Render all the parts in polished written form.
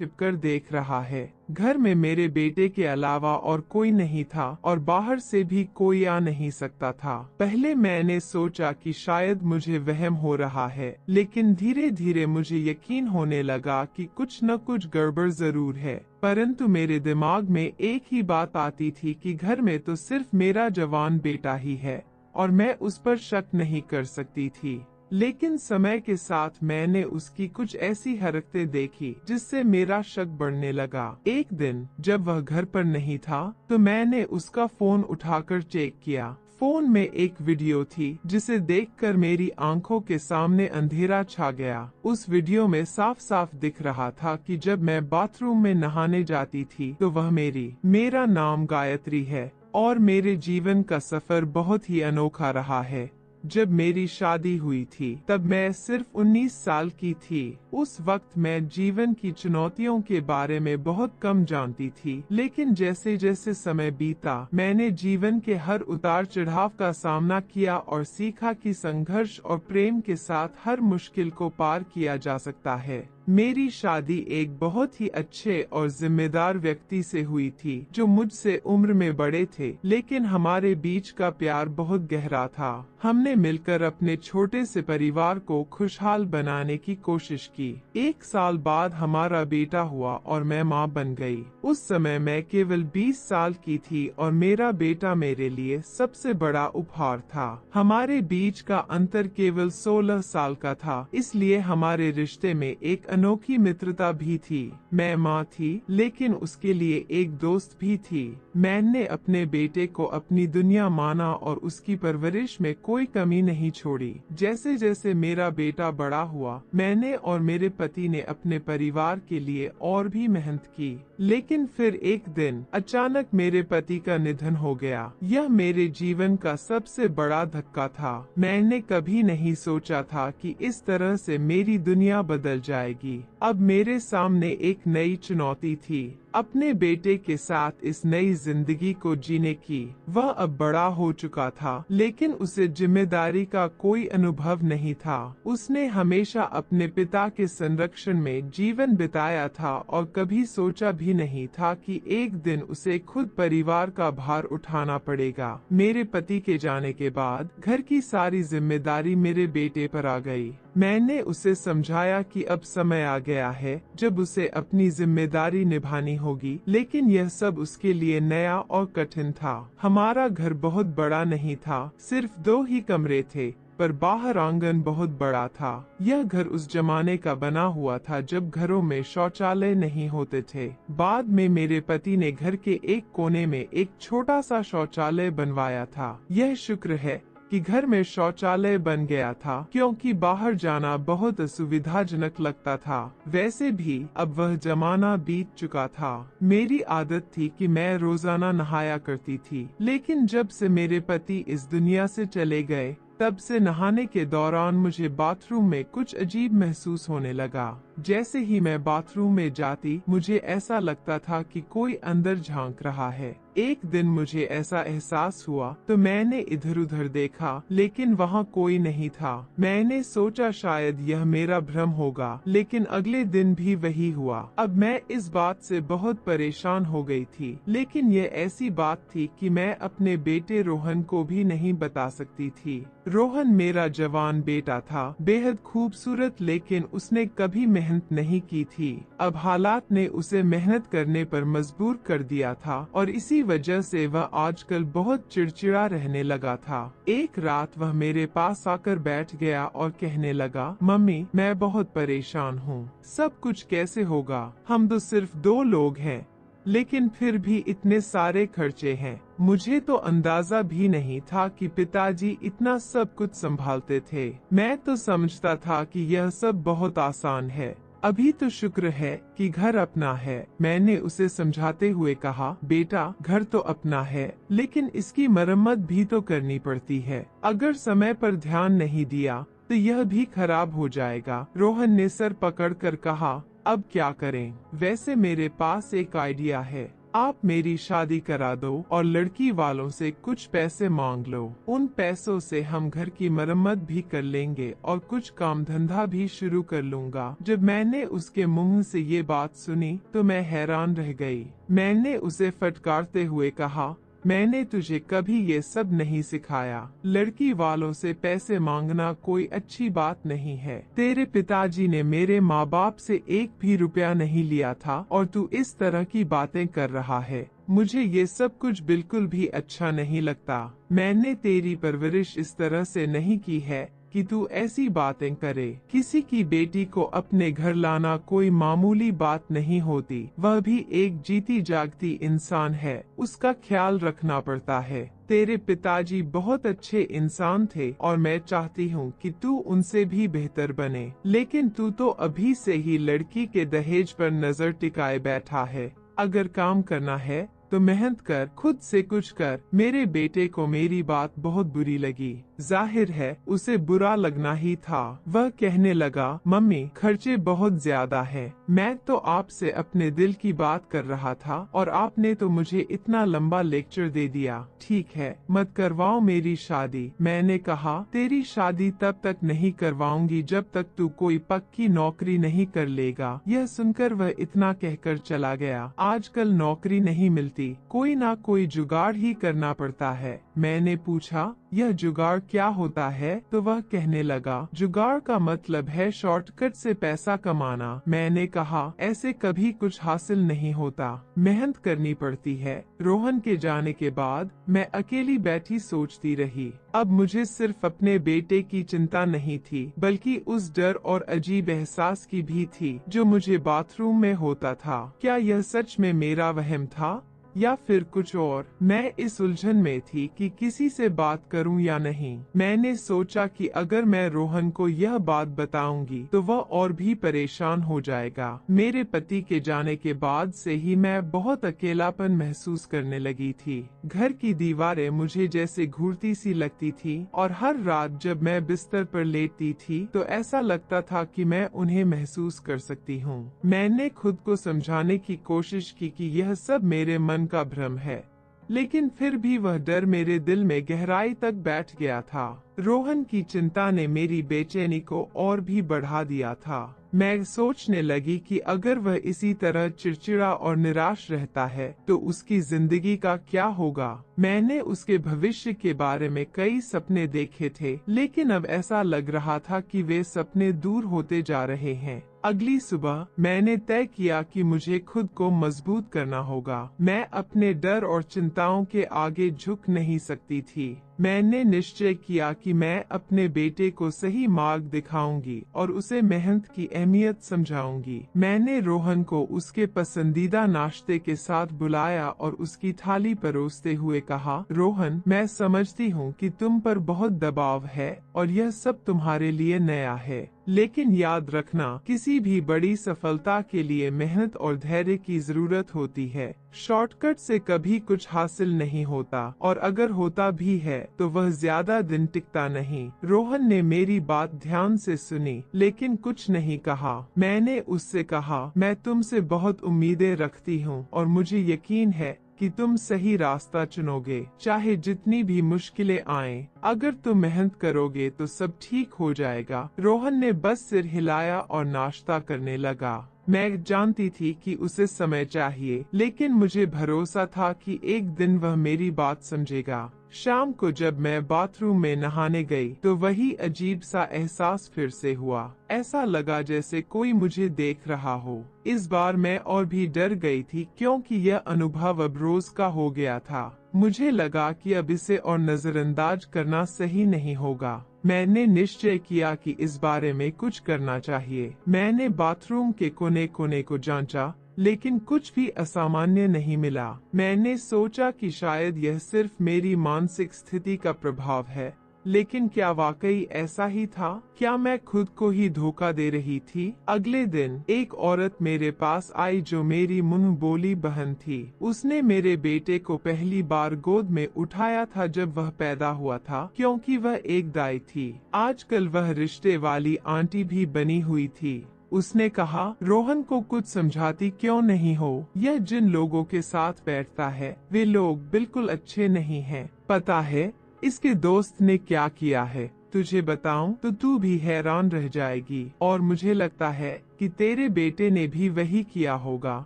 छिपकर देख रहा है। घर में मेरे बेटे के अलावा और कोई नहीं था और बाहर से भी कोई आ नहीं सकता था। पहले मैंने सोचा कि शायद मुझे वहम हो रहा है, लेकिन धीरे धीरे मुझे यकीन होने लगा कि कुछ न कुछ गड़बड़ जरूर है। परंतु मेरे दिमाग में एक ही बात आती थी कि घर में तो सिर्फ मेरा जवान बेटा ही है और मैं उस पर शक नहीं कर सकती थी। लेकिन समय के साथ मैंने उसकी कुछ ऐसी हरकतें देखी जिससे मेरा शक बढ़ने लगा। एक दिन जब वह घर पर नहीं था तो मैंने उसका फोन उठाकर चेक किया। फोन में एक वीडियो थी जिसे देखकर मेरी आंखों के सामने अंधेरा छा गया। उस वीडियो में साफ साफ दिख रहा था कि जब मैं बाथरूम में नहाने जाती थी तो वह मेरा नाम गायत्री है और मेरे जीवन का सफर बहुत ही अनोखा रहा है। जब मेरी शादी हुई थी तब मैं सिर्फ 19 साल की थी। उस वक्त मैं जीवन की चुनौतियों के बारे में बहुत कम जानती थी, लेकिन जैसे जैसे समय बीता मैंने जीवन के हर उतार चढ़ाव का सामना किया और सीखा कि संघर्ष और प्रेम के साथ हर मुश्किल को पार किया जा सकता है। मेरी शादी एक बहुत ही अच्छे और जिम्मेदार व्यक्ति से हुई थी जो मुझसे उम्र में बड़े थे, लेकिन हमारे बीच का प्यार बहुत गहरा था। हमने मिलकर अपने छोटे से परिवार को खुशहाल बनाने की कोशिश की। 1 साल बाद हमारा बेटा हुआ और मैं माँ बन गई। उस समय मैं केवल 20 साल की थी और मेरा बेटा मेरे लिए सबसे बड़ा उपहार था। हमारे बीच का अंतर केवल 16 साल का था, इसलिए हमारे रिश्ते में एक अनोखी मित्रता भी थी। मैं माँ थी, लेकिन उसके लिए एक दोस्त भी थी। मैंने अपने बेटे को अपनी दुनिया माना और उसकी परवरिश में कोई कमी नहीं छोड़ी। जैसे जैसे मेरा बेटा बड़ा हुआ, मैंने और मेरे पति ने अपने परिवार के लिए और भी मेहनत की। लेकिन फिर एक दिन अचानक मेरे पति का निधन हो गया। यह मेरे जीवन का सबसे बड़ा धक्का था। मैंने कभी नहीं सोचा था कि इस तरह से मेरी दुनिया बदल जाएगी। अब मेरे सामने एक नई चुनौती थी, अपने बेटे के साथ इस नई जिंदगी को जीने की। वह अब बड़ा हो चुका था, लेकिन उसे जिम्मेदारी का कोई अनुभव नहीं था। उसने हमेशा अपने पिता के संरक्षण में जीवन बिताया था और कभी सोचा भी नहीं था कि एक दिन उसे खुद परिवार का भार उठाना पड़ेगा। मेरे पति के जाने के बाद घर की सारी जिम्मेदारी मेरे बेटे पर आ गई। मैंने उसे समझाया कि अब समय आ गया है जब उसे अपनी जिम्मेदारी निभानी होगी, लेकिन यह सब उसके लिए नया और कठिन था। हमारा घर बहुत बड़ा नहीं था, सिर्फ 2 ही कमरे थे, पर बाहर आंगन बहुत बड़ा था। यह घर उस जमाने का बना हुआ था जब घरों में शौचालय नहीं होते थे। बाद में मेरे पति ने घर के एक कोने में एक छोटा सा शौचालय बनवाया था। यह शुक्र है कि घर में शौचालय बन गया था, क्योंकि बाहर जाना बहुत असुविधाजनक लगता था। वैसे भी अब वह जमाना बीत चुका था। मेरी आदत थी कि मैं रोजाना नहाया करती थी, लेकिन जब से मेरे पति इस दुनिया से चले गए तब से नहाने के दौरान मुझे बाथरूम में कुछ अजीब महसूस होने लगा। जैसे ही मैं बाथरूम में जाती मुझे ऐसा लगता था कि कोई अंदर झांक रहा है। एक दिन मुझे ऐसा एहसास हुआ तो मैंने इधर उधर देखा, लेकिन वहाँ कोई नहीं था। मैंने सोचा शायद यह मेरा भ्रम होगा, लेकिन अगले दिन भी वही हुआ। अब मैं इस बात से बहुत परेशान हो गई थी, लेकिन यह ऐसी बात थी कि मैं अपने बेटे रोहन को भी नहीं बता सकती थी। रोहन मेरा जवान बेटा था, बेहद खूबसूरत, लेकिन उसने कभी मेहनत नहीं की थी। अब हालात ने उसे मेहनत करने पर मजबूर कर दिया था और इसी वजह से वह आजकल बहुत चिड़चिड़ा रहने लगा था। एक रात वह मेरे पास आकर बैठ गया और कहने लगा, मम्मी मैं बहुत परेशान हूँ, सब कुछ कैसे होगा? हम तो सिर्फ 2 लोग हैं, लेकिन फिर भी इतने सारे खर्चे हैं। मुझे तो अंदाजा भी नहीं था कि पिताजी इतना सब कुछ संभालते थे। मैं तो समझता था कि यह सब बहुत आसान है। अभी तो शुक्र है कि घर अपना है। मैंने उसे समझाते हुए कहा, बेटा घर तो अपना है, लेकिन इसकी मरम्मत भी तो करनी पड़ती है। अगर समय पर ध्यान नहीं दिया तो यह भी खराब हो जाएगा। रोहन ने सर पकड़कर कहा, अब क्या करें? वैसे मेरे पास एक आइडिया है। आप मेरी शादी करा दो और लड़की वालों से कुछ पैसे मांग लो। उन पैसों से हम घर की मरम्मत भी कर लेंगे और कुछ काम धंधा भी शुरू कर लूंगा। जब मैंने उसके मुंह से ये बात सुनी तो मैं हैरान रह गई। मैंने उसे फटकारते हुए कहा, मैंने तुझे कभी ये सब नहीं सिखाया। लड़की वालों से पैसे मांगना कोई अच्छी बात नहीं है। तेरे पिताजी ने मेरे माँ बाप से एक भी रुपया नहीं लिया था और तू इस तरह की बातें कर रहा है। मुझे ये सब कुछ बिल्कुल भी अच्छा नहीं लगता। मैंने तेरी परवरिश इस तरह से नहीं की है कि तू ऐसी बातें करे। किसी की बेटी को अपने घर लाना कोई मामूली बात नहीं होती। वह भी एक जीती जागती इंसान है, उसका ख्याल रखना पड़ता है। तेरे पिताजी बहुत अच्छे इंसान थे और मैं चाहती हूँ कि तू उनसे भी बेहतर बने, लेकिन तू तो अभी से ही लड़की के दहेज पर नजर टिकाए बैठा है। अगर काम करना है तो मेहनत कर, खुद से कुछ कर। मेरे बेटे को मेरी बात बहुत बुरी लगी। जाहिर है उसे बुरा लगना ही था। वह कहने लगा, मम्मी खर्चे बहुत ज्यादा हैं। मैं तो आपसे अपने दिल की बात कर रहा था और आपने तो मुझे इतना लंबा लेक्चर दे दिया। ठीक है, मत करवाओ मेरी शादी। मैंने कहा, तेरी शादी तब तक नहीं करवाऊंगी जब तक तू कोई पक्की नौकरी नहीं कर लेगा। यह सुनकर वह इतना कहकर चला गया। आजकल नौकरी नहीं मिलती, कोई ना कोई जुगाड़ ही करना पड़ता है। मैंने पूछा, यह जुगाड़ क्या होता है? तो वह कहने लगा, जुगाड़ का मतलब है शॉर्टकट से पैसा कमाना। मैंने कहा, ऐसे कभी कुछ हासिल नहीं होता, मेहनत करनी पड़ती है। रोहन के जाने के बाद मैं अकेली बैठी सोचती रही। अब मुझे सिर्फ अपने बेटे की चिंता नहीं थी, बल्कि उस डर और अजीब एहसास की भी थी जो मुझे बाथरूम में होता था। क्या यह सच में मेरा वहम था या फिर कुछ और? मैं इस उलझन में थी कि किसी से बात करूं या नहीं। मैंने सोचा कि अगर मैं रोहन को यह बात बताऊंगी तो वह और भी परेशान हो जाएगा। मेरे पति के जाने के बाद से ही मैं बहुत अकेलापन महसूस करने लगी थी। घर की दीवारें मुझे जैसे घूरती सी लगती थी और हर रात जब मैं बिस्तर पर लेटती थी तो ऐसा लगता था कि मैं उन्हें महसूस कर सकती हूँ। मैंने खुद को समझाने की कोशिश की कि यह सब मेरे मन का भ्रम है, लेकिन फिर भी वह डर मेरे दिल में गहराई तक बैठ गया था। रोहन की चिंता ने मेरी बेचैनी को और भी बढ़ा दिया था। मैं सोचने लगी कि अगर वह इसी तरह चिड़चिड़ा और निराश रहता है तो उसकी जिंदगी का क्या होगा। मैंने उसके भविष्य के बारे में कई सपने देखे थे, लेकिन अब ऐसा लग रहा था कि वे सपने दूर होते जा रहे हैं। अगली सुबह मैंने तय किया कि मुझे खुद को मजबूत करना होगा। मैं अपने डर और चिंताओं के आगे झुक नहीं सकती थी। मैंने निश्चय किया कि मैं अपने बेटे को सही मार्ग दिखाऊंगी और उसे मेहनत की अहमियत समझाऊंगी। मैंने रोहन को उसके पसंदीदा नाश्ते के साथ बुलाया और उसकी थाली परोसते हुए कहा, रोहन, मैं समझती हूँ कि तुम पर बहुत दबाव है और यह सब तुम्हारे लिए नया है, लेकिन याद रखना, किसी भी बड़ी सफलता के लिए मेहनत और धैर्य की जरूरत होती है। शॉर्टकट से कभी कुछ हासिल नहीं होता और अगर होता भी है तो वह ज्यादा दिन टिकता नहीं। रोहन ने मेरी बात ध्यान से सुनी लेकिन कुछ नहीं कहा। मैंने उससे कहा, मैं तुमसे बहुत उम्मीदें रखती हूँ और मुझे यकीन है कि तुम सही रास्ता चुनोगे, चाहे जितनी भी मुश्किलें आएं। अगर तुम मेहनत करोगे तो सब ठीक हो जाएगा। रोहन ने बस सिर हिलाया और नाश्ता करने लगा। मैं जानती थी कि उसे समय चाहिए, लेकिन मुझे भरोसा था कि एक दिन वह मेरी बात समझेगा। शाम को जब मैं बाथरूम में नहाने गई तो वही अजीब सा एहसास फिर से हुआ। ऐसा लगा जैसे कोई मुझे देख रहा हो। इस बार मैं और भी डर गई थी क्योंकि यह अनुभव अब रोज का हो गया था। मुझे लगा कि अब इसे और नजरअंदाज करना सही नहीं होगा। मैंने निश्चय किया कि इस बारे में कुछ करना चाहिए। मैंने बाथरूम के कोने कोने को जांचा, लेकिन कुछ भी असामान्य नहीं मिला। मैंने सोचा कि शायद यह सिर्फ मेरी मानसिक स्थिति का प्रभाव है, लेकिन क्या वाकई ऐसा ही था? क्या मैं खुद को ही धोखा दे रही थी? अगले दिन एक औरत मेरे पास आई जो मेरी मुंह बोली बहन थी। उसने मेरे बेटे को पहली बार गोद में उठाया था जब वह पैदा हुआ था, क्योंकि वह एक दाई थी। आजकल वह रिश्ते वाली आंटी भी बनी हुई थी। उसने कहा, रोहन को कुछ समझाती क्यों नहीं हो? यह जिन लोगों के साथ बैठता है वे लोग बिल्कुल अच्छे नहीं हैं। पता है इसके दोस्त ने क्या किया है? तुझे बताऊं तो तू भी हैरान रह जाएगी, और मुझे लगता है कि तेरे बेटे ने भी वही किया होगा।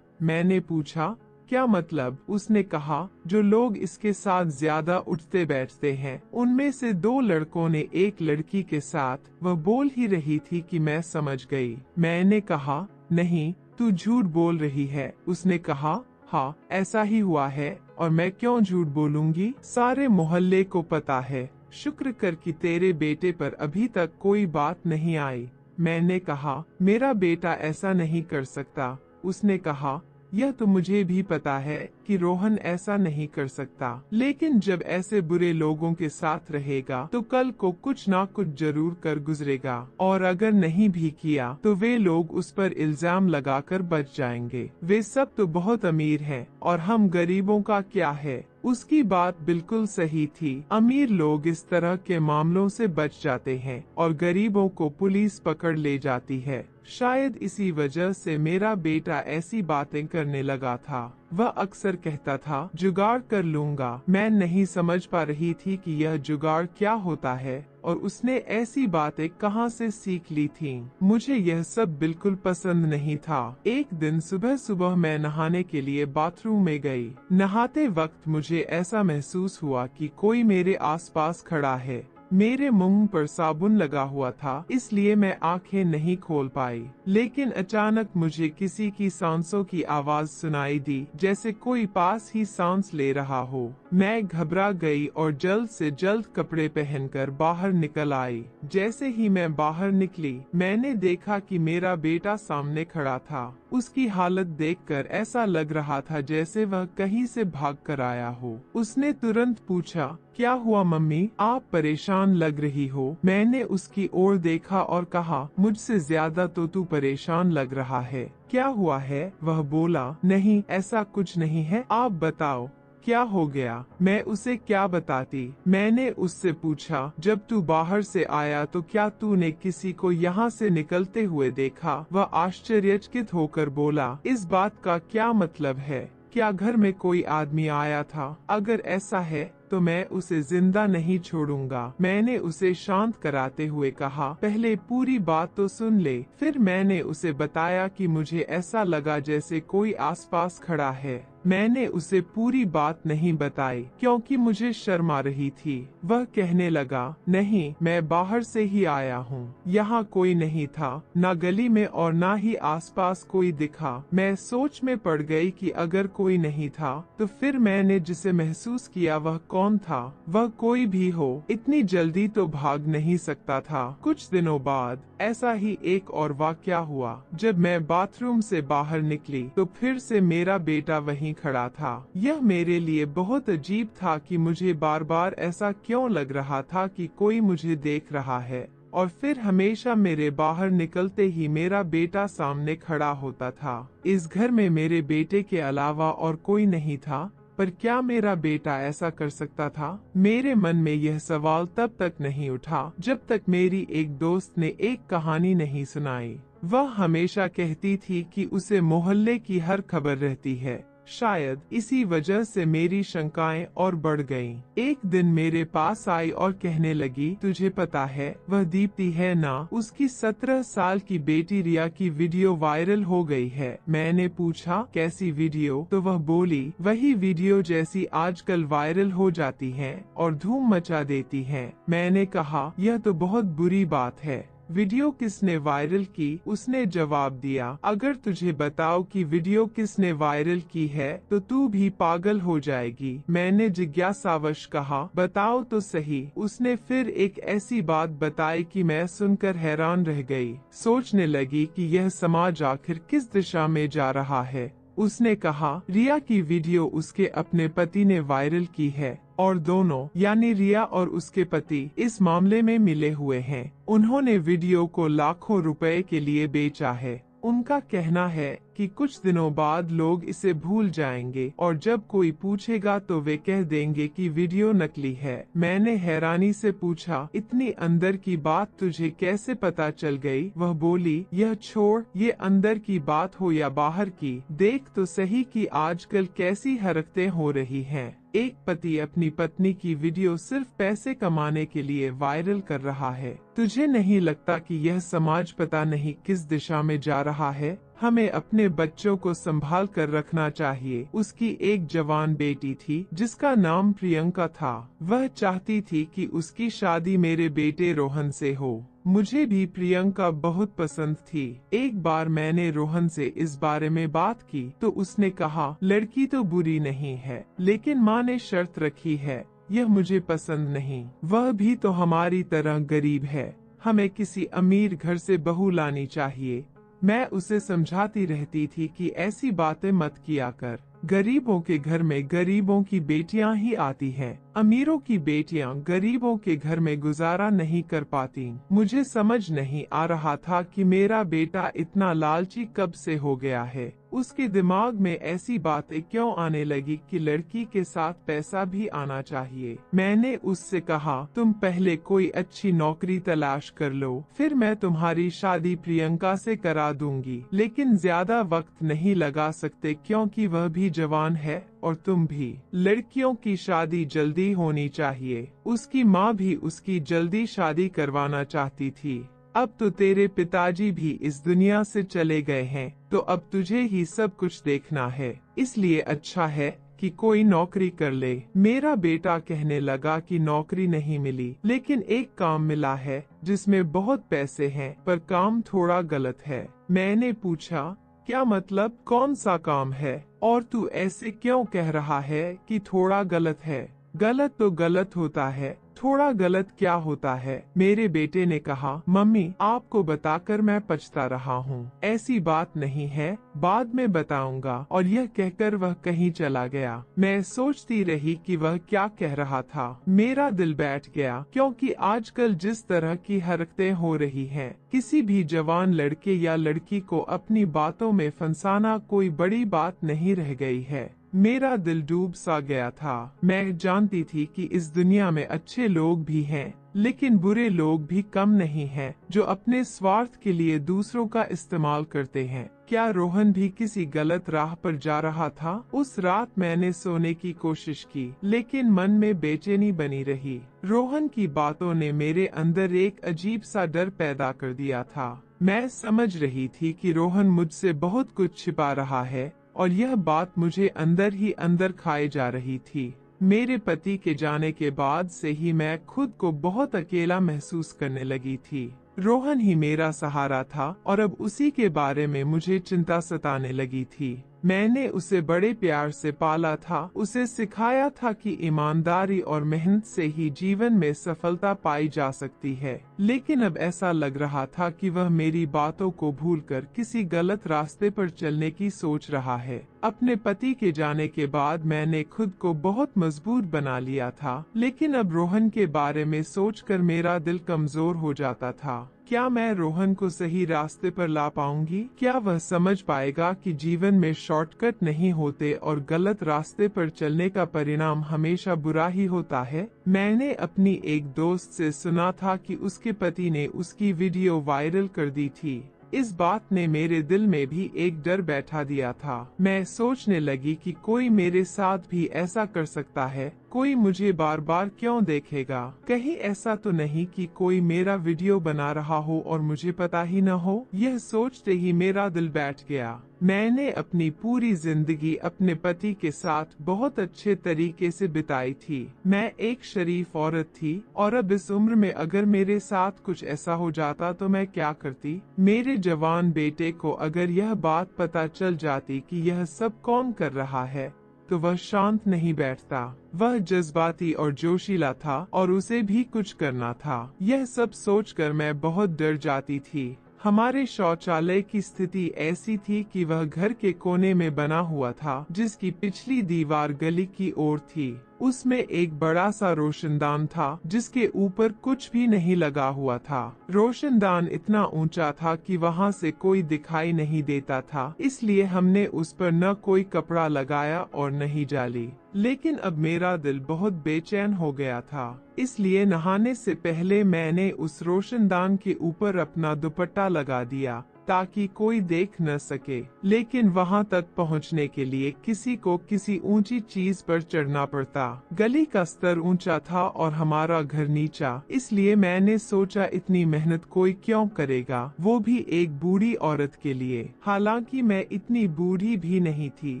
मैंने पूछा, क्या मतलब? उसने कहा, जो लोग इसके साथ ज्यादा उठते बैठते हैं उनमें से 2 लड़कों ने एक लड़की के साथ। वह बोल ही रही थी कि मैं समझ गई। मैंने कहा, नहीं तू झूठ बोल रही है। उसने कहा, हाँ ऐसा ही हुआ है, और मैं क्यों झूठ बोलूंगी? सारे मोहल्ले को पता है। शुक्र कर कि तेरे बेटे पर अभी तक कोई बात नहीं आई। मैंने कहा, मेरा बेटा ऐसा नहीं कर सकता। उसने कहा, यह तो मुझे भी पता है कि रोहन ऐसा नहीं कर सकता, लेकिन जब ऐसे बुरे लोगों के साथ रहेगा तो कल को कुछ ना कुछ जरूर कर गुजरेगा, और अगर नहीं भी किया तो वे लोग उस पर इल्जाम लगाकर बच जाएंगे। वे सब तो बहुत अमीर हैं, और हम गरीबों का क्या है? उसकी बात बिल्कुल सही थी। अमीर लोग इस तरह के मामलों से बच जाते हैं और गरीबों को पुलिस पकड़ ले जाती है। शायद इसी वजह से मेरा बेटा ऐसी बातें करने लगा था। वह अक्सर कहता था, जुगाड़ कर लूंगा। मैं नहीं समझ पा रही थी कि यह जुगाड़ क्या होता है, और उसने ऐसी बातें कहां से सीख ली थीं। मुझे यह सब बिल्कुल पसंद नहीं था। एक दिन सुबह सुबह मैं नहाने के लिए बाथरूम में गई। नहाते वक्त मुझे ऐसा महसूस हुआ कि कोई मेरे आसपास खड़ा है। मेरे मुंह पर साबुन लगा हुआ था, इसलिए मैं आंखें नहीं खोल पाई। लेकिन अचानक मुझे किसी की सांसों की आवाज सुनाई दी, जैसे कोई पास ही सांस ले रहा हो। मैं घबरा गई और जल्द से जल्द कपड़े पहनकर बाहर निकल आई। जैसे ही मैं बाहर निकली, मैंने देखा कि मेरा बेटा सामने खड़ा था। उसकी हालत देखकर ऐसा लग रहा था जैसे वह कहीं से भाग कर आया हो। उसने तुरंत पूछा, क्या हुआ मम्मी? आप परेशान लग रही हो। मैंने उसकी ओर देखा और कहा, मुझसे ज्यादा तो तू परेशान लग रहा है। क्या हुआ है? वह बोला, नहीं ऐसा कुछ नहीं है, आप बताओ क्या हो गया? मैं उसे क्या बताती? मैंने उससे पूछा, जब तू बाहर से आया तो क्या तूने किसी को यहाँ से निकलते हुए देखा? वह आश्चर्यचकित होकर बोला, इस बात का क्या मतलब है? क्या घर में कोई आदमी आया था? अगर ऐसा है तो मैं उसे जिंदा नहीं छोड़ूंगा। मैंने उसे शांत कराते हुए कहा, पहले पूरी बात तो सुन ले। फिर मैंने उसे बताया कि मुझे ऐसा लगा जैसे कोई आसपास खड़ा है। मैंने उसे पूरी बात नहीं बताई क्योंकि मुझे शर्म आ रही थी। वह कहने लगा, नहीं मैं बाहर से ही आया हूँ, यहाँ कोई नहीं था, ना गली में और ना ही आसपास कोई दिखा। मैं सोच में पड़ गई कि अगर कोई नहीं था तो फिर मैंने जिसे महसूस किया वह कौन था? वह कोई भी हो, इतनी जल्दी तो भाग नहीं सकता था। कुछ दिनों बाद ऐसा ही एक और वाकया हुआ। जब मैं बाथरूम से बाहर निकली तो फिर से मेरा बेटा वहीं खड़ा था। यह मेरे लिए बहुत अजीब था कि मुझे बार बार ऐसा क्यों लग रहा था कि कोई मुझे देख रहा है, और फिर हमेशा मेरे बाहर निकलते ही मेरा बेटा सामने खड़ा होता था। इस घर में मेरे बेटे के अलावा और कोई नहीं था, पर क्या मेरा बेटा ऐसा कर सकता था? मेरे मन में यह सवाल तब तक नहीं उठा जब तक मेरी एक दोस्त ने एक कहानी नहीं सुनाई। वह हमेशा कहती थी कि उसे मोहल्ले की हर खबर रहती है। शायद इसी वजह से मेरी शंकाएं और बढ़ गईं। एक दिन मेरे पास आई और कहने लगी, तुझे पता है वह दीप्ति है ना, उसकी 17 साल की बेटी रिया की वीडियो वायरल हो गई है। मैंने पूछा, कैसी वीडियो? तो वह बोली, वही वीडियो जैसी आजकल वायरल हो जाती हैं और धूम मचा देती हैं। मैंने कहा, यह तो बहुत बुरी बात है। वीडियो किसने वायरल की? उसने जवाब दिया, अगर तुझे बताओ कि वीडियो किसने वायरल की है तो तू भी पागल हो जाएगी। मैंने जिज्ञासावश कहा, बताओ तो सही। उसने फिर एक ऐसी बात बताई कि मैं सुनकर हैरान रह गई। सोचने लगी कि यह समाज आखिर किस दिशा में जा रहा है। उसने कहा, रिया की वीडियो उसके अपने पति ने वायरल की है और दोनों यानी रिया और उसके पति इस मामले में मिले हुए हैं। उन्होंने वीडियो को लाखों रुपए के लिए बेचा है। उनका कहना है कि कुछ दिनों बाद लोग इसे भूल जाएंगे और जब कोई पूछेगा तो वे कह देंगे कि वीडियो नकली है। मैंने हैरानी से पूछा, इतनी अंदर की बात तुझे कैसे पता चल गई? वह बोली, यह छोड़, ये अंदर की बात हो या बाहर की, देख तो सही कि आजकल कैसी हरकतें हो रही हैं। एक पति अपनी पत्नी की वीडियो सिर्फ पैसे कमाने के लिए वायरल कर रहा है। तुझे नहीं लगता कि यह समाज पता नहीं किस दिशा में जा रहा है? हमें अपने बच्चों को संभाल कर रखना चाहिए। उसकी एक जवान बेटी थी जिसका नाम प्रियंका था। वह चाहती थी कि उसकी शादी मेरे बेटे रोहन से हो। मुझे भी प्रियंका बहुत पसंद थी। एक बार मैंने रोहन से इस बारे में बात की तो उसने कहा, लड़की तो बुरी नहीं है, लेकिन माँ ने शर्त रखी है, यह मुझे पसंद नहीं। वह भी तो हमारी तरह गरीब है, हमें किसी अमीर घर से बहू लानी चाहिए। मैं उसे समझाती रहती थी कि ऐसी बातें मत किया कर। गरीबों के घर में गरीबों की बेटियां ही आती हैं। अमीरों की बेटियां गरीबों के घर में गुजारा नहीं कर पाती। मुझे समझ नहीं आ रहा था कि मेरा बेटा इतना लालची कब से हो गया है। उसके दिमाग में ऐसी बातें क्यों आने लगी कि लड़की के साथ पैसा भी आना चाहिए। मैंने उससे कहा, तुम पहले कोई अच्छी नौकरी तलाश कर लो, फिर मैं तुम्हारी शादी प्रियंका से करा दूंगी। लेकिन ज्यादा वक्त नहीं लगा सकते क्योंकि वह भी जवान है और तुम भी। लड़कियों की शादी जल्दी होनी चाहिए। उसकी माँ भी उसकी जल्दी शादी करवाना चाहती थी। अब तो तेरे पिताजी भी इस दुनिया से चले गए हैं, तो अब तुझे ही सब कुछ देखना है। इसलिए अच्छा है कि कोई नौकरी कर ले। मेरा बेटा कहने लगा कि नौकरी नहीं मिली, लेकिन एक काम मिला है जिसमें बहुत पैसे हैं, पर काम थोड़ा गलत है। मैंने पूछा, क्या मतलब, कौन सा काम है? और तू ऐसे क्यों कह रहा है कि थोड़ा गलत है? गलत तो गलत होता है, थोड़ा गलत क्या होता है? मेरे बेटे ने कहा, मम्मी आपको बताकर मैं पछता रहा हूँ। ऐसी बात नहीं है, बाद में बताऊंगा। और यह कहकर वह कहीं चला गया। मैं सोचती रही कि वह क्या कह रहा था। मेरा दिल बैठ गया, क्योंकि आजकल जिस तरह की हरकतें हो रही हैं, किसी भी जवान लड़के या लड़की को अपनी बातों में फंसाना कोई बड़ी बात नहीं रह गई है। मेरा दिल डूब सा गया था। मैं जानती थी कि इस दुनिया में अच्छे लोग भी हैं, लेकिन बुरे लोग भी कम नहीं हैं, जो अपने स्वार्थ के लिए दूसरों का इस्तेमाल करते हैं। क्या रोहन भी किसी गलत राह पर जा रहा था? उस रात मैंने सोने की कोशिश की, लेकिन मन में बेचैनी बनी रही। रोहन की बातों ने मेरे अंदर एक अजीब सा डर पैदा कर दिया था। मैं समझ रही थी कि रोहन मुझसे बहुत कुछ छिपा रहा है, और यह बात मुझे अंदर ही अंदर खाए जा रही थी। मेरे पति के जाने के बाद से ही मैं खुद को बहुत अकेला महसूस करने लगी थी। रोहन ही मेरा सहारा था और अब उसी के बारे में मुझे चिंता सताने लगी थी। मैंने उसे बड़े प्यार से पाला था, उसे सिखाया था कि ईमानदारी और मेहनत से ही जीवन में सफलता पाई जा सकती है। लेकिन अब ऐसा लग रहा था कि वह मेरी बातों को भूलकर किसी गलत रास्ते पर चलने की सोच रहा है। अपने पति के जाने के बाद मैंने खुद को बहुत मजबूत बना लिया था, लेकिन अब रोहन के बारे में सोचकर मेरा दिल कमजोर हो जाता था। क्या मैं रोहन को सही रास्ते पर ला पाऊंगी? क्या वह समझ पाएगा कि जीवन में शॉर्टकट नहीं होते और गलत रास्ते पर चलने का परिणाम हमेशा बुरा ही होता है? मैंने अपनी एक दोस्त से सुना था कि उसके पति ने उसकी वीडियो वायरल कर दी थी। इस बात ने मेरे दिल में भी एक डर बैठा दिया था। मैं सोचने लगी कि कोई मेरे साथ भी ऐसा कर सकता है। कोई मुझे बार बार क्यों देखेगा? कहीं ऐसा तो नहीं कि कोई मेरा वीडियो बना रहा हो और मुझे पता ही न हो? यह सोचते ही मेरा दिल बैठ गया। मैंने अपनी पूरी जिंदगी अपने पति के साथ बहुत अच्छे तरीके से बिताई थी। मैं एक शरीफ औरत थी और अब इस उम्र में अगर मेरे साथ कुछ ऐसा हो जाता तो मैं क्या करती? मेरे जवान बेटे को अगर यह बात पता चल जाती कि यह सब कौन कर रहा है, तो वह शांत नहीं बैठता। वह जज्बाती और जोशीला था और उसे भी कुछ करना था। यह सब सोचकर मैं बहुत डर जाती थी। हमारे शौचालय की स्थिति ऐसी थी कि वह घर के कोने में बना हुआ था, जिसकी पिछली दीवार गली की ओर थी। उसमें एक बड़ा सा रोशनदान था जिसके ऊपर कुछ भी नहीं लगा हुआ था। रोशनदान इतना ऊंचा था कि वहाँ से कोई दिखाई नहीं देता था, इसलिए हमने उस पर न कोई कपड़ा लगाया और न ही जाली। लेकिन अब मेरा दिल बहुत बेचैन हो गया था, इसलिए नहाने से पहले मैंने उस रोशनदान के ऊपर अपना दुपट्टा लगा दिया ताकि कोई देख न सके। लेकिन वहां तक पहुंचने के लिए किसी को किसी ऊंची चीज पर चढ़ना पड़ता। गली का स्तर ऊंचा था और हमारा घर नीचा, इसलिए मैंने सोचा इतनी मेहनत कोई क्यों करेगा, वो भी एक बूढ़ी औरत के लिए। हालांकि मैं इतनी बूढ़ी भी नहीं थी,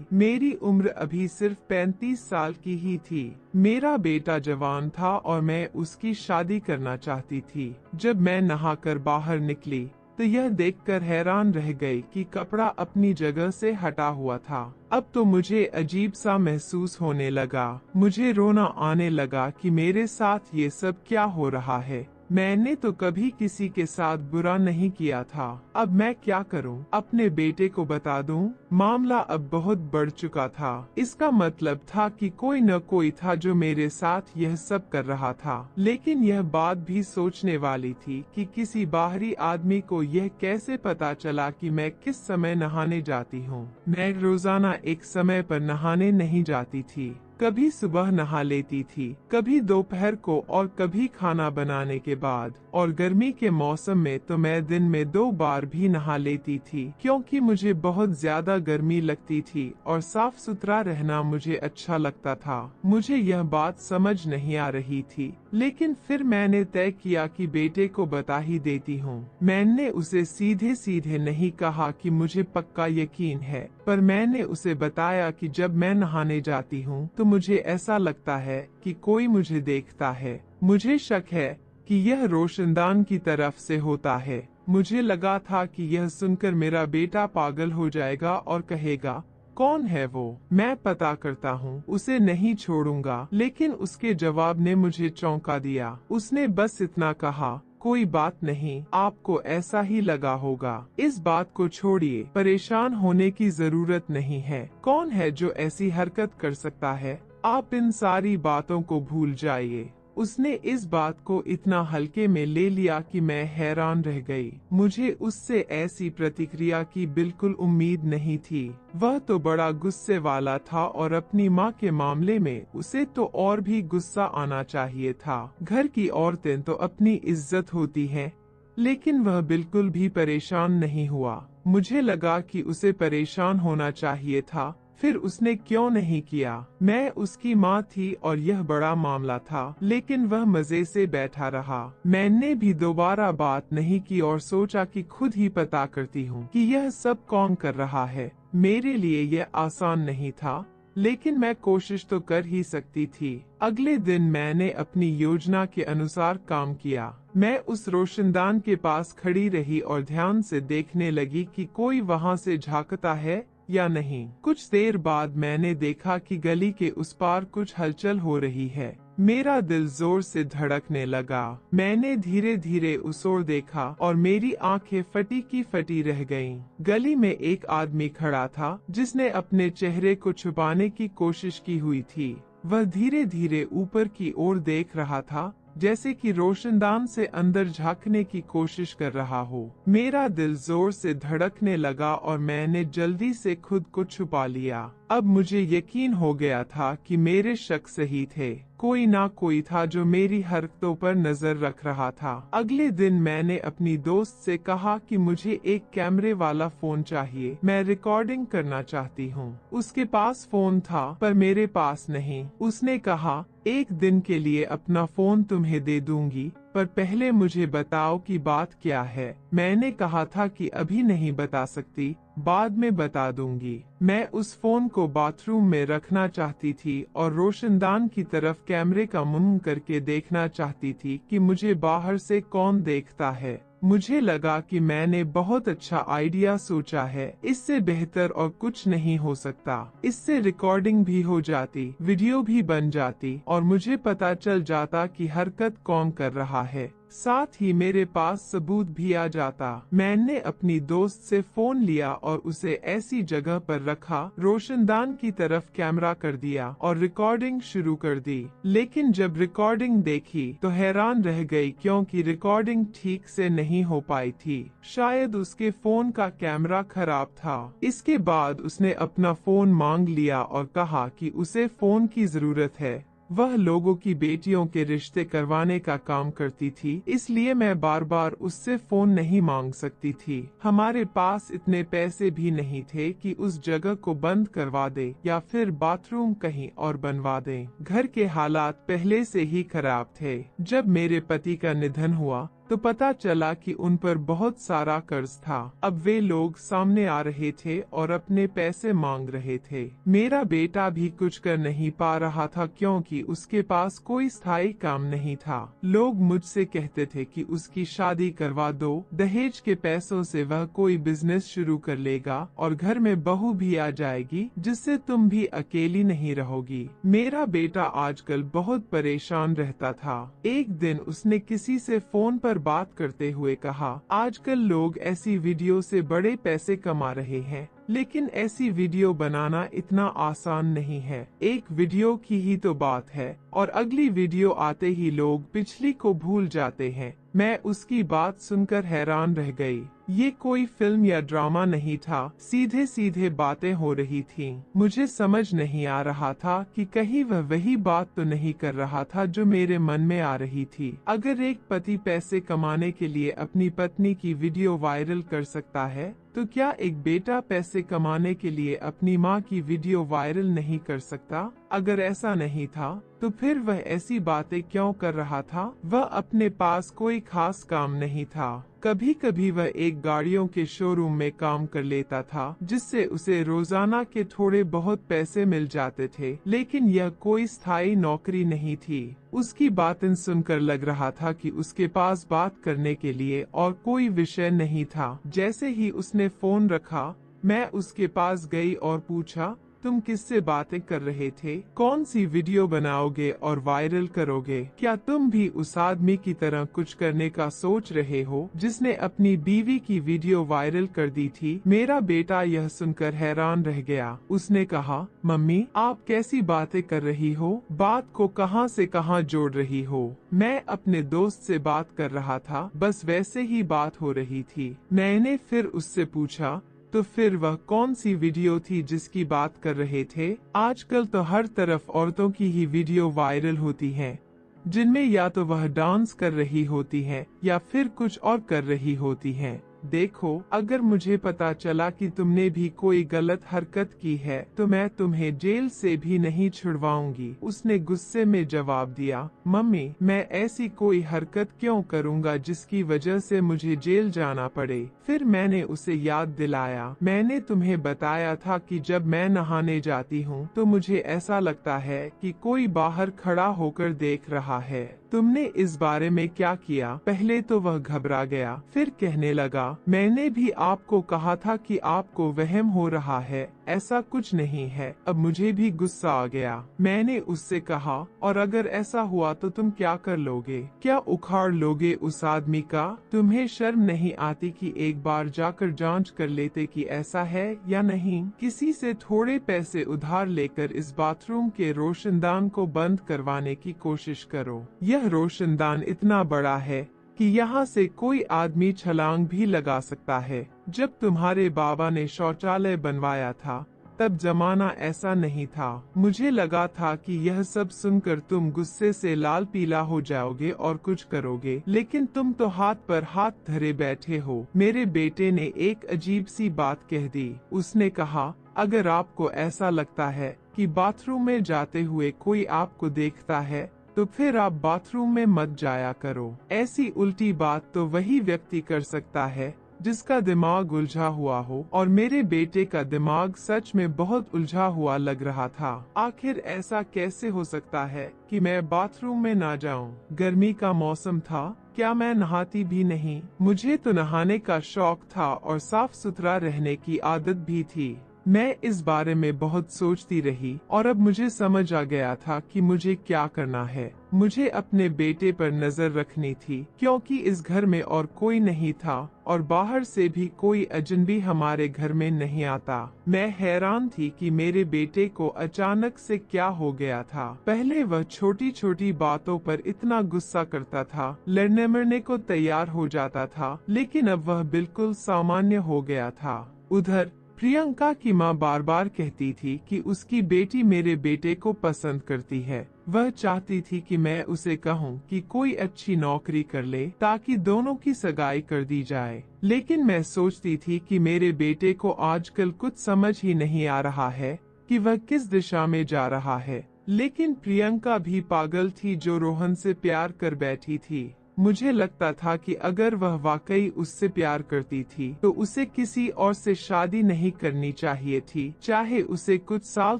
मेरी उम्र अभी सिर्फ 35 साल की ही थी। मेरा बेटा जवान था और मैं उसकी शादी करना चाहती थी। जब मैं नहाकर बाहर निकली तो यह देखकर हैरान रह गई कि कपड़ा अपनी जगह से हटा हुआ था। अब तो मुझे अजीब सा महसूस होने लगा। मुझे रोना आने लगा कि मेरे साथ ये सब क्या हो रहा है। मैंने तो कभी किसी के साथ बुरा नहीं किया था। अब मैं क्या करूं? अपने बेटे को बता दूं? मामला अब बहुत बढ़ चुका था। इसका मतलब था कि कोई न कोई था जो मेरे साथ यह सब कर रहा था। लेकिन यह बात भी सोचने वाली थी कि किसी बाहरी आदमी को यह कैसे पता चला कि मैं किस समय नहाने जाती हूँ। मैं रोजाना एक समय पर नहाने नहीं जाती थी। कभी सुबह नहा लेती थी, कभी दोपहर को और कभी खाना बनाने के बाद, और गर्मी के मौसम में तो मैं दिन में 2 बार भी नहा लेती थी, क्योंकि मुझे बहुत ज्यादा गर्मी लगती थी और साफ सुथरा रहना मुझे अच्छा लगता था। मुझे यह बात समझ नहीं आ रही थी, लेकिन फिर मैंने तय किया कि बेटे को बता ही देती हूँ। मैंने उसे सीधे सीधे नहीं कहा कि मुझे पक्का यकीन है, पर मैंने उसे बताया कि जब मैं नहाने जाती हूँ तो मुझे ऐसा लगता है कि कोई मुझे देखता है। मुझे शक है कि यह रोशनदान की तरफ से होता है। मुझे लगा था कि यह सुनकर मेरा बेटा पागल हो जाएगा और कहेगा, कौन है वो? मैं पता करता हूँ, उसे नहीं छोड़ूंगा। लेकिन उसके जवाब ने मुझे चौंका दिया। उसने बस इतना कहा, कोई बात नहीं, आपको ऐसा ही लगा होगा। इस बात को छोड़िए, परेशान होने की जरूरत नहीं है। कौन है जो ऐसी हरकत कर सकता है? आप इन सारी बातों को भूल जाइए। उसने इस बात को इतना हल्के में ले लिया कि मैं हैरान रह गई। मुझे उससे ऐसी प्रतिक्रिया की बिल्कुल उम्मीद नहीं थी। वह तो बड़ा गुस्से वाला था और अपनी माँ के मामले में उसे तो और भी गुस्सा आना चाहिए था। घर की औरतें तो अपनी इज्जत होती हैं, लेकिन वह बिल्कुल भी परेशान नहीं हुआ। मुझे लगा कि उसे परेशान होना चाहिए था, फिर उसने क्यों नहीं किया? मैं उसकी माँ थी और यह बड़ा मामला था, लेकिन वह मजे से बैठा रहा। मैंने भी दोबारा बात नहीं की और सोचा कि खुद ही पता करती हूँ कि यह सब कौन कर रहा है। मेरे लिए यह आसान नहीं था, लेकिन मैं कोशिश तो कर ही सकती थी। अगले दिन मैंने अपनी योजना के अनुसार काम किया। मैं उस रोशनदान के पास खड़ी रही और ध्यान से देखने लगी कि कोई वहाँ से झांकता है या नहीं। कुछ देर बाद मैंने देखा कि गली के उस पार कुछ हलचल हो रही है। मेरा दिल जोर से धड़कने लगा। मैंने धीरे धीरे उस ओर देखा और मेरी आंखें फटी की फटी रह गईं। गली में एक आदमी खड़ा था जिसने अपने चेहरे को छुपाने की कोशिश की हुई थी। वह धीरे धीरे ऊपर की ओर देख रहा था, जैसे कि रोशनदान से अंदर झांकने की कोशिश कर रहा हो। मेरा दिल जोर से धड़कने लगा और मैंने जल्दी से खुद को छुपा लिया। अब मुझे यकीन हो गया था कि मेरे शक सही थे। कोई ना कोई था जो मेरी हरकतों पर नजर रख रहा था। अगले दिन मैंने अपनी दोस्त से कहा कि मुझे एक कैमरे वाला फोन चाहिए, मैं रिकॉर्डिंग करना चाहती हूँ। उसके पास फोन था पर मेरे पास नहीं। उसने कहा, एक दिन के लिए अपना फोन तुम्हें दे दूंगी, पर पहले मुझे बताओ कि बात क्या है। मैंने कहा था कि अभी नहीं बता सकती, बाद में बता दूंगी। मैं उस फोन को बाथरूम में रखना चाहती थी और रोशनदान की तरफ कैमरे का मुंह करके देखना चाहती थी कि मुझे बाहर से कौन देखता है। मुझे लगा कि मैंने बहुत अच्छा आइडिया सोचा है। इससे बेहतर और कुछ नहीं हो सकता। इससे रिकॉर्डिंग भी हो जाती, वीडियो भी बन जाती और मुझे पता चल जाता कि हरकत कौन कर रहा है। साथ ही मेरे पास सबूत भी आ जाता। मैंने अपनी दोस्त से फोन लिया और उसे ऐसी जगह पर रखा, रोशनदान की तरफ कैमरा कर दिया और रिकॉर्डिंग शुरू कर दी। लेकिन जब रिकॉर्डिंग देखी तो हैरान रह गई, क्योंकि रिकॉर्डिंग ठीक से नहीं हो पाई थी। शायद उसके फोन का कैमरा खराब था। इसके बाद उसने अपना फोन मांग लिया और कहा कि उसे फोन की जरूरत है। वह लोगों की बेटियों के रिश्ते करवाने का काम करती थी, इसलिए मैं बार बार उससे फोन नहीं मांग सकती थी। हमारे पास इतने पैसे भी नहीं थे कि उस जगह को बंद करवा दे या फिर बाथरूम कहीं और बनवा दें। घर के हालात पहले से ही खराब थे। जब मेरे पति का निधन हुआ तो पता चला कि उन पर बहुत सारा कर्ज था। अब वे लोग सामने आ रहे थे और अपने पैसे मांग रहे थे। मेरा बेटा भी कुछ कर नहीं पा रहा था, क्योंकि उसके पास कोई स्थायी काम नहीं था। लोग मुझसे कहते थे कि उसकी शादी करवा दो, दहेज के पैसों से वह कोई बिजनेस शुरू कर लेगा और घर में बहू भी आ जाएगी, जिससे तुम भी अकेली नहीं रहोगी। मेरा बेटा आजकल बहुत परेशान रहता था। एक दिन उसने किसी से फोन पर बात करते हुए कहा, आजकल लोग ऐसी वीडियो से बड़े पैसे कमा रहे हैं, लेकिन ऐसी वीडियो बनाना इतना आसान नहीं है। एक वीडियो की ही तो बात है और अगली वीडियो आते ही लोग पिछली को भूल जाते हैं। मैं उसकी बात सुनकर हैरान रह गई। ये कोई फिल्म या ड्रामा नहीं था, सीधे सीधे बातें हो रही थीं। मुझे समझ नहीं आ रहा था कि कहीं वह वही बात तो नहीं कर रहा था जो मेरे मन में आ रही थी। अगर एक पति पैसे कमाने के लिए अपनी पत्नी की वीडियो वायरल कर सकता है, तो क्या एक बेटा पैसे कमाने के लिए अपनी माँ की वीडियो वायरल नहीं कर सकता? अगर ऐसा नहीं था तो फिर वह ऐसी बातें क्यों कर रहा था? वह अपने पास कोई खास काम नहीं था। कभी कभी वह एक गाड़ियों के शोरूम में काम कर लेता था, जिससे उसे रोजाना के थोड़े बहुत पैसे मिल जाते थे, लेकिन यह कोई स्थायी नौकरी नहीं थी। उसकी बातें सुनकर लग रहा था कि उसके पास बात करने के लिए और कोई विषय नहीं था। जैसे ही उसने फोन रखा, मैं उसके पास गई और पूछा, तुम किससे बातें कर रहे थे? कौन सी वीडियो बनाओगे और वायरल करोगे? क्या तुम भी उस आदमी की तरह कुछ करने का सोच रहे हो जिसने अपनी बीवी की वीडियो वायरल कर दी थी? मेरा बेटा यह सुनकर हैरान रह गया। उसने कहा, मम्मी आप कैसी बातें कर रही हो? बात को कहां से कहां जोड़ रही हो? मैं अपने दोस्त से बात कर रहा था, बस वैसे ही बात हो रही थी। मैंने फिर उससे पूछा, तो फिर वह कौन सी वीडियो थी जिसकी बात कर रहे थे? आजकल तो हर तरफ औरतों की ही वीडियो वायरल होती हैं, जिनमें या तो वह डांस कर रही होती हैं या फिर कुछ और कर रही होती हैं। देखो, अगर मुझे पता चला कि तुमने भी कोई गलत हरकत की है तो मैं तुम्हें जेल से भी नहीं छुड़वाऊंगी। उसने गुस्से में जवाब दिया, मम्मी मैं ऐसी कोई हरकत क्यों करूंगा जिसकी वजह से मुझे जेल जाना पड़े? फिर मैंने उसे याद दिलाया, मैंने तुम्हें बताया था कि जब मैं नहाने जाती हूँ तो मुझे ऐसा लगता है कि कोई बाहर खड़ा होकर देख रहा है। तुमने इस बारे में क्या किया? पहले तो वह घबरा गया, फिर कहने लगा, मैंने भी आपको कहा था कि आपको वहम हो रहा है, ऐसा कुछ नहीं है। अब मुझे भी गुस्सा आ गया। मैंने उससे कहा, और अगर ऐसा हुआ तो तुम क्या कर लोगे? क्या उखाड़ लोगे उस आदमी का? तुम्हें शर्म नहीं आती कि एक बार जाकर जांच कर लेते कि ऐसा है या नहीं? किसी से थोड़े पैसे उधार लेकर इस बाथरूम के रोशनदान को बंद करवाने की कोशिश करो। यह रोशनदान इतना बड़ा है कि यहाँ से कोई आदमी छलांग भी लगा सकता है। जब तुम्हारे बाबा ने शौचालय बनवाया था तब जमाना ऐसा नहीं था। मुझे लगा था कि यह सब सुनकर तुम गुस्से से लाल पीला हो जाओगे और कुछ करोगे, लेकिन तुम तो हाथ पर हाथ धरे बैठे हो। मेरे बेटे ने एक अजीब सी बात कह दी। उसने कहा, अगर आपको ऐसा लगता है कि बाथरूम में जाते हुए कोई आपको देखता है तो फिर आप बाथरूम में मत जाया करो। ऐसी उल्टी बात तो वही व्यक्ति कर सकता है जिसका दिमाग उलझा हुआ हो, और मेरे बेटे का दिमाग सच में बहुत उलझा हुआ लग रहा था। आखिर ऐसा कैसे हो सकता है कि मैं बाथरूम में ना जाऊं? गर्मी का मौसम था, क्या मैं नहाती भी नहीं? मुझे तो नहाने का शौक था और साफ सुथरा रहने की आदत भी थी। मैं इस बारे में बहुत सोचती रही और अब मुझे समझ आ गया था कि मुझे क्या करना है। मुझे अपने बेटे पर नजर रखनी थी क्योंकि इस घर में और कोई नहीं था और बाहर से भी कोई अजनबी हमारे घर में नहीं आता। मैं हैरान थी कि मेरे बेटे को अचानक से क्या हो गया था। पहले वह छोटी छोटी बातों पर इतना गुस्सा करता था, लड़ने मरने को तैयार हो जाता था, लेकिन अब वह बिल्कुल सामान्य हो गया था। उधर प्रियंका की माँ बार बार कहती थी कि उसकी बेटी मेरे बेटे को पसंद करती है। वह चाहती थी कि मैं उसे कहूं कि कोई अच्छी नौकरी कर ले ताकि दोनों की सगाई कर दी जाए। लेकिन मैं सोचती थी कि मेरे बेटे को आजकल कुछ समझ ही नहीं आ रहा है कि वह किस दिशा में जा रहा है। लेकिन प्रियंका भी पागल थी जो रोहन से प्यार कर बैठी थी। मुझे लगता था कि अगर वह वाकई उससे प्यार करती थी तो उसे किसी और से शादी नहीं करनी चाहिए थी, चाहे उसे कुछ साल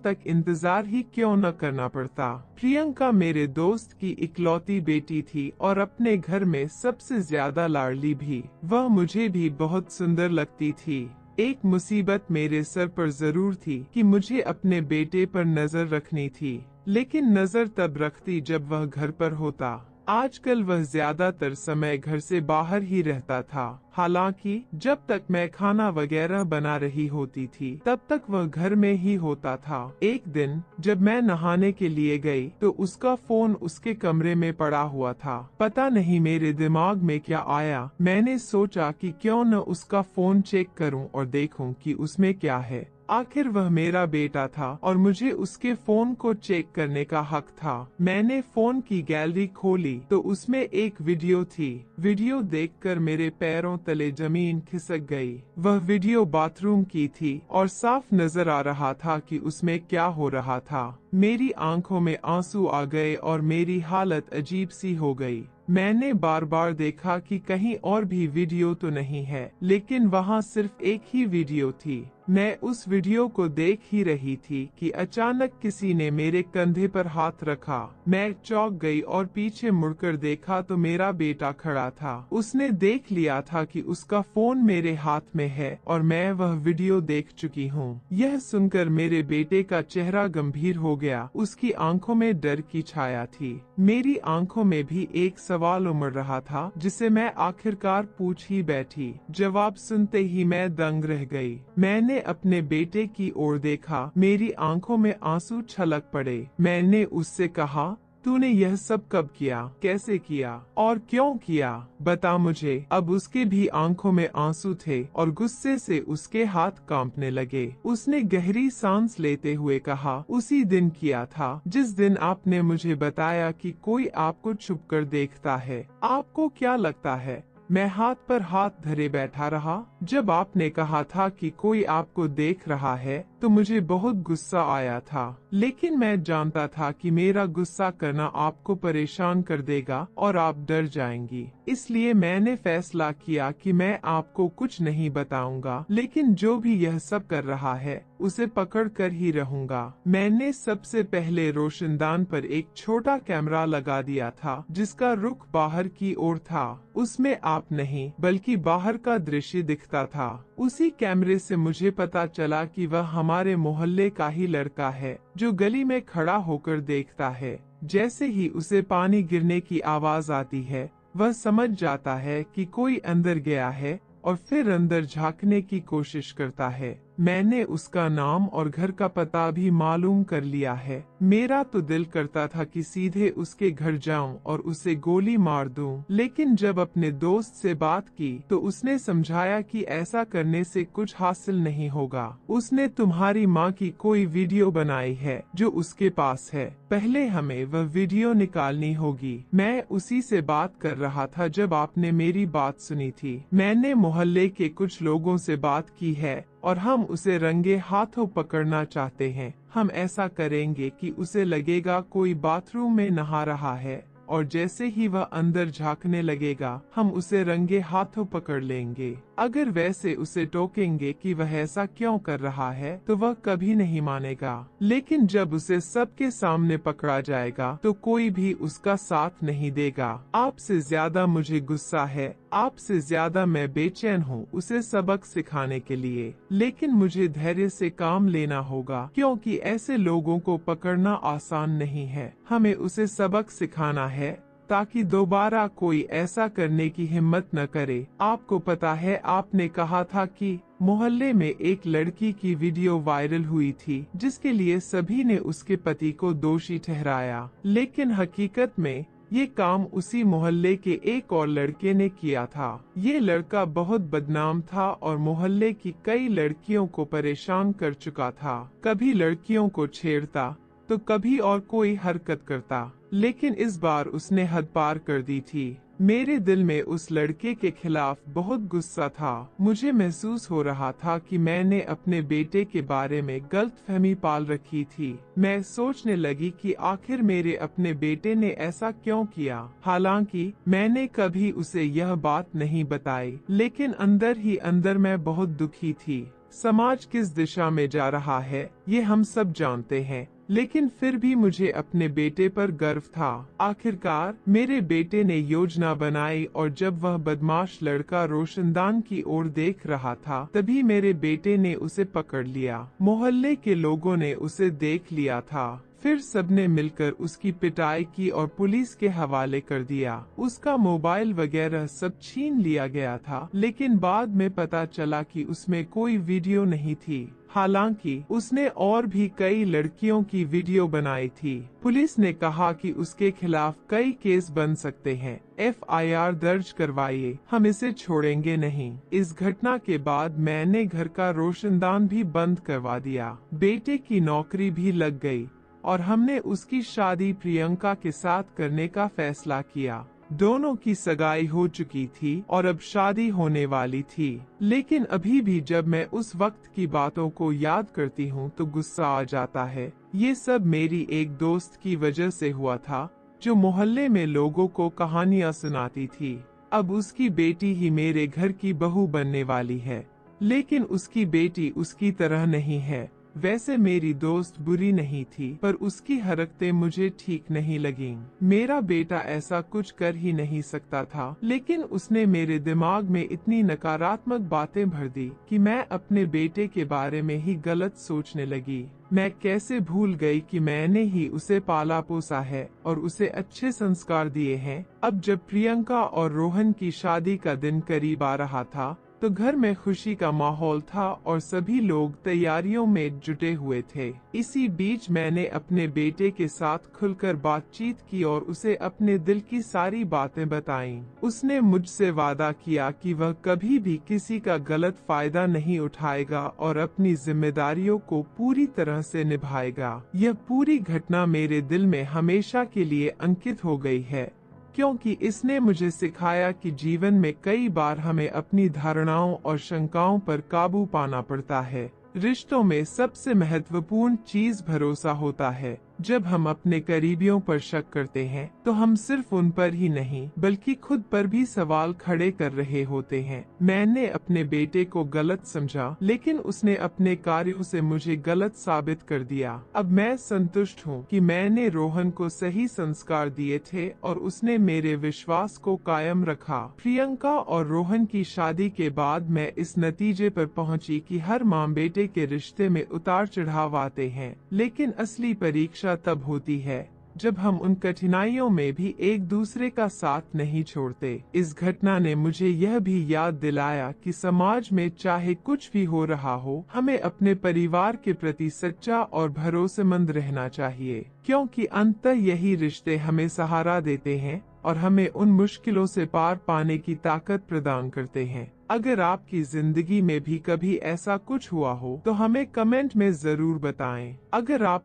तक इंतजार ही क्यों न करना पड़ता। प्रियंका मेरे दोस्त की इकलौती बेटी थी और अपने घर में सबसे ज्यादा लाडली भी। वह मुझे भी बहुत सुंदर लगती थी। एक मुसीबत मेरे सर पर जरूर थी कि मुझे अपने बेटे पर नजर रखनी थी, लेकिन नजर तब रखती जब वह घर पर होता। आजकल वह ज्यादातर समय घर से बाहर ही रहता था। हालांकि जब तक मैं खाना वगैरह बना रही होती थी तब तक वह घर में ही होता था। एक दिन जब मैं नहाने के लिए गई तो उसका फोन उसके कमरे में पड़ा हुआ था। पता नहीं मेरे दिमाग में क्या आया, मैंने सोचा कि क्यों न उसका फोन चेक करूं और देखूं कि उसमें क्या है। आखिर वह मेरा बेटा था और मुझे उसके फोन को चेक करने का हक था। मैंने फोन की गैलरी खोली तो उसमें एक वीडियो थी। वीडियो देखकर मेरे पैरों तले जमीन खिसक गई। वह वीडियो बाथरूम की थी और साफ नजर आ रहा था कि उसमें क्या हो रहा था। मेरी आंखों में आंसू आ गए और मेरी हालत अजीब सी हो गई। मैंने बार बार देखा कि कहीं और भी वीडियो तो नहीं है, लेकिन वहाँ सिर्फ एक ही वीडियो थी। मैं उस वीडियो को देख ही रही थी कि अचानक किसी ने मेरे कंधे पर हाथ रखा। मैं चौंक गई और पीछे मुड़कर देखा तो मेरा बेटा खड़ा था। उसने देख लिया था कि उसका फोन मेरे हाथ में है और मैं वह वीडियो देख चुकी हूँ। यह सुनकर मेरे बेटे का चेहरा गंभीर हो गया। उसकी आंखों में डर की छाया थी। मेरी आंखों में भी एक सवाल उमड़ रहा था जिसे मैं आखिरकार पूछ ही बैठी। जवाब सुनते ही मैं दंग रह गई। मैंने अपने बेटे की ओर देखा, मेरी आंखों में आंसू छलक पड़े। मैंने उससे कहा, तूने यह सब कब किया, कैसे किया और क्यों किया, बता मुझे। अब उसके भी आंखों में आंसू थे और गुस्से से उसके हाथ कांपने लगे। उसने गहरी सांस लेते हुए कहा, उसी दिन किया था जिस दिन आपने मुझे बताया कि कोई आपको छुपकर देखता है। आपको क्या लगता है मैं हाथ पर हाथ धरे बैठा रहा? जब आपने कहा था कि कोई आपको देख रहा है तो मुझे बहुत गुस्सा आया था, लेकिन मैं जानता था कि मेरा गुस्सा करना आपको परेशान कर देगा और आप डर जाएंगी। इसलिए मैंने फैसला किया कि मैं आपको कुछ नहीं बताऊंगा, लेकिन जो भी यह सब कर रहा है उसे पकड़ कर ही रहूंगा। मैंने सबसे पहले रोशनदान पर एक छोटा कैमरा लगा दिया था जिसका रुख बाहर की ओर था। उसमें आप नहीं बल्कि बाहर का दृश्य दिखता था। उसी कैमरे से मुझे पता चला कि वह हमारे मोहल्ले का ही लड़का है जो गली में खड़ा होकर देखता है। जैसे ही उसे पानी गिरने की आवाज आती है वह समझ जाता है कि कोई अंदर गया है और फिर अंदर झांकने की कोशिश करता है। मैंने उसका नाम और घर का पता भी मालूम कर लिया है। मेरा तो दिल करता था कि सीधे उसके घर जाऊं और उसे गोली मार दूं, लेकिन जब अपने दोस्त से बात की तो उसने समझाया कि ऐसा करने से कुछ हासिल नहीं होगा। उसने तुम्हारी माँ की कोई वीडियो बनाई है जो उसके पास है, पहले हमें वह वीडियो निकालनी होगी। मैं उसी से बात कर रहा था जब आपने मेरी बात सुनी थी। मैंने मोहल्ले के कुछ लोगों से बात की है और हम उसे रंगे हाथों पकड़ना चाहते हैं। हम ऐसा करेंगे कि उसे लगेगा कोई बाथरूम में नहा रहा है और जैसे ही वह अंदर झांकने लगेगा हम उसे रंगे हाथों पकड़ लेंगे। अगर वैसे उसे टोकेंगे कि वह ऐसा क्यों कर रहा है तो वह कभी नहीं मानेगा, लेकिन जब उसे सबके सामने पकड़ा जाएगा तो कोई भी उसका साथ नहीं देगा। आपसे ज्यादा मुझे गुस्सा है, आपसे ज्यादा मैं बेचैन हूँ उसे सबक सिखाने के लिए, लेकिन मुझे धैर्य से काम लेना होगा क्योंकि ऐसे लोगों को पकड़ना आसान नहीं है। हमें उसे सबक सिखाना है ताकि दोबारा कोई ऐसा करने की हिम्मत न करे। आपको पता है, आपने कहा था कि मोहल्ले में एक लड़की की वीडियो वायरल हुई थी जिसके लिए सभी ने उसके पति को दोषी ठहराया, लेकिन हकीकत में ये काम उसी मोहल्ले के एक और लड़के ने किया था। ये लड़का बहुत बदनाम था और मोहल्ले की कई लड़कियों को परेशान कर चुका था। कभी लड़कियों को छेड़ता तो कभी और कोई हरकत करता, लेकिन इस बार उसने हद पार कर दी थी। मेरे दिल में उस लड़के के खिलाफ बहुत गुस्सा था। मुझे महसूस हो रहा था कि मैंने अपने बेटे के बारे में गलतफहमी पाल रखी थी। मैं सोचने लगी कि आखिर मेरे अपने बेटे ने ऐसा क्यों किया। हालांकि मैंने कभी उसे यह बात नहीं बताई, लेकिन अंदर ही अंदर मैं बहुत दुखी थी। समाज किस दिशा में जा रहा है ये हम सब जानते हैं, लेकिन फिर भी मुझे अपने बेटे पर गर्व था। आखिरकार मेरे बेटे ने योजना बनाई और जब वह बदमाश लड़का रोशनदान की ओर देख रहा था तभी मेरे बेटे ने उसे पकड़ लिया। मोहल्ले के लोगों ने उसे देख लिया था, फिर सबने मिलकर उसकी पिटाई की और पुलिस के हवाले कर दिया। उसका मोबाइल वगैरह सब छीन लिया गया था, लेकिन बाद में पता चला कि उसमें कोई वीडियो नहीं थी। हालांकि उसने और भी कई लड़कियों की वीडियो बनाई थी। पुलिस ने कहा कि उसके खिलाफ कई केस बन सकते हैं, FIR दर्ज करवाइए, हम इसे छोड़ेंगे नहीं। इस घटना के बाद मैंने घर का रोशनदान भी बंद करवा दिया। बेटे की नौकरी भी लग गई और हमने उसकी शादी प्रियंका के साथ करने का फैसला किया। दोनों की सगाई हो चुकी थी और अब शादी होने वाली थी, लेकिन अभी भी जब मैं उस वक्त की बातों को याद करती हूँ तो गुस्सा आ जाता है। ये सब मेरी एक दोस्त की वजह से हुआ था जो मोहल्ले में लोगों को कहानियाँ सुनाती थी। अब उसकी बेटी ही मेरे घर की बहू बनने वाली है, लेकिन उसकी बेटी उसकी तरह नहीं है। वैसे मेरी दोस्त बुरी नहीं थी, पर उसकी हरकतें मुझे ठीक नहीं लगीं। मेरा बेटा ऐसा कुछ कर ही नहीं सकता था, लेकिन उसने मेरे दिमाग में इतनी नकारात्मक बातें भर दी कि मैं अपने बेटे के बारे में ही गलत सोचने लगी। मैं कैसे भूल गई कि मैंने ही उसे पाला पोसा है और उसे अच्छे संस्कार दिए हैं। अब जब प्रियंका और रोहन की शादी का दिन करीब आ रहा था तो घर में खुशी का माहौल था और सभी लोग तैयारियों में जुटे हुए थे। इसी बीच मैंने अपने बेटे के साथ खुलकर बातचीत की और उसे अपने दिल की सारी बातें बताईं। उसने मुझसे वादा किया कि वह कभी भी किसी का गलत फायदा नहीं उठाएगा और अपनी जिम्मेदारियों को पूरी तरह से निभाएगा। यह पूरी घटना मेरे दिल में हमेशा के लिए अंकित हो गई है, क्योंकि इसने मुझे सिखाया कि जीवन में कई बार हमें अपनी धारणाओं और शंकाओं पर काबू पाना पड़ता है। रिश्तों में सबसे महत्वपूर्ण चीज भरोसा होता है। जब हम अपने करीबियों पर शक करते हैं तो हम सिर्फ उन पर ही नहीं बल्कि खुद पर भी सवाल खड़े कर रहे होते हैं। मैंने अपने बेटे को गलत समझा, लेकिन उसने अपने कार्यों से मुझे गलत साबित कर दिया। अब मैं संतुष्ट हूँ कि मैंने रोहन को सही संस्कार दिए थे और उसने मेरे विश्वास को कायम रखा। प्रियंका और रोहन की शादी के बाद मैं इस नतीजे पर पहुँची कि हर माँ बेटे के रिश्ते में उतार चढ़ाव आते हैं, लेकिन असली परीक्षा तब होती है जब हम उन कठिनाइयों में भी एक दूसरे का साथ नहीं छोड़ते। इस घटना ने मुझे यह भी याद दिलाया कि समाज में चाहे कुछ भी हो रहा हो, हमें अपने परिवार के प्रति सच्चा और भरोसेमंद रहना चाहिए, क्योंकि अंततः यही रिश्ते हमें सहारा देते हैं और हमें उन मुश्किलों से पार पाने की ताकत प्रदान करते हैं। अगर आपकी जिंदगी में भी कभी ऐसा कुछ हुआ हो तो हमें कमेंट में जरूर बताएं। अगर आप